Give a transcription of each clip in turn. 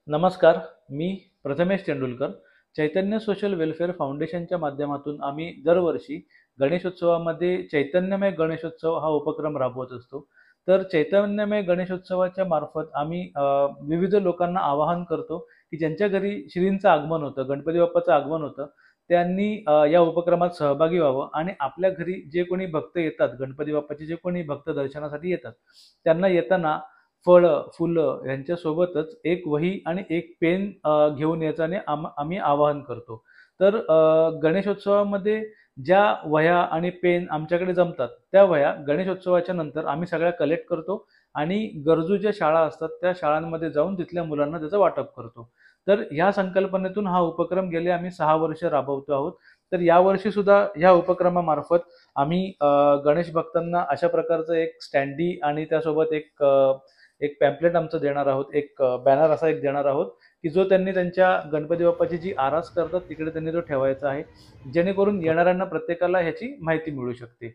नमस्कार, मी प्रथमेश तेंडुलकर. चैतन्य social welfare फाउंडेशनच्या माध्यमातून आम्ही दरवर्षी गणेशोत्सवामध्ये चैतन्यमय गणेशोत्सव हा उपक्रम राबवत असतो. तर चैतन्यमय गणेशोत्सवाच्या मार्फत आम्ही विविध लोकांना आवाहन करतो की ज्यांच्या घरी श्रींचं आगमन होतं, गणपती बाप्पाचं आगमन होतं, त्यांनी या उपक्रमात सहभागी व्हावं आणि आपल्या घरी जे कोणी भक्त येतात, गणपती बाप्पाचे जे कोणी भक्त दर्शनासाठी येतात, त्यांना येताना फळं, फुलं यांच्यासोबतच एक वही आणि एक पेन घेऊन यायचं आणि आम्ही आवाहन करतो. तर गणेशोत्सवामध्ये ज्या वह्या आणि पेन आमच्याकडे जमतात, त्या वह्या गणेशोत्सवाच्या नंतर आम्ही सगळ्या कलेक्ट करतो आणि गरजू ज्या शाळा असतात, त्या शाळांमध्ये जाऊन तिथल्या मुलांना त्याचं वाटप करतो. तर ह्या संकल्पनेतून हा उपक्रम गेले आम्ही 6 वर्ष राबवतो आहोत. तर यावर्षी सुद्धा ह्या उपक्रमामार्फत आम्ही गणेश भक्तांना अशा प्रकारचं एक स्टँडी आणि त्यासोबत एक पॅम्पलेट आमचं देणार आहोत, एक बॅनर असा एक देणार आहोत, की जो त्यांनी त्यांच्या गणपती बाप्पाची जी आरास करतात तिकडे त्यांनी तो ठेवायचा आहे, जेणेकरून येणाऱ्यांना प्रत्येकाला ह्याची माहिती मिळू शकते.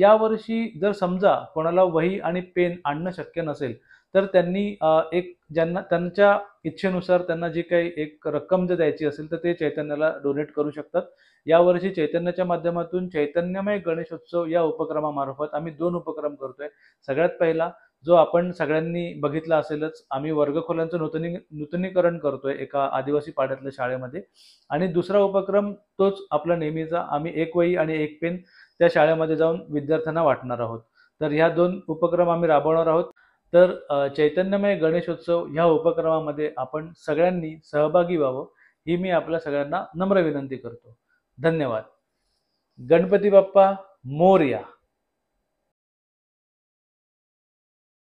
यावर्षी जर समजा कोणाला वही आणि पेन आणणं शक्य नसेल, तर त्यांनी एक ज्यांना त्यांच्या इच्छेनुसार त्यांना जी काही एक रक्कम जर द्यायची असेल, तर ते चैतन्याला डोनेट करू शकतात. यावर्षी चैतन्याच्या माध्यमातून चैतन्यमय गणेशोत्सव या उपक्रमामार्फत आम्ही 2 उपक्रम करतोय. सगळ्यात पहिला जो आपण सगळ्यांनी बघितला असेलच, आम्ही वर्गखोल्यांचं नूतनीकरण करतोय एका आदिवासी पाड्यातल्या शाळेमध्ये. आणि दुसरा उपक्रम तोच आपला नेहमीचा, आम्ही एक वही आणि एक पेन त्या शाळेमध्ये जाऊन विद्यार्थ्यांना वाटणार आहोत. तर ह्या 2 उपक्रम आम्ही राबवणार आहोत. तर चैतन्यमय गणेशोत्सव ह्या उपक्रमामध्ये आपण सगळ्यांनी सहभागी व्हावं, ही मी आपल्या सगळ्यांना नम्र विनंती करतो. धन्यवाद. गणपती बाप्पा मोरया.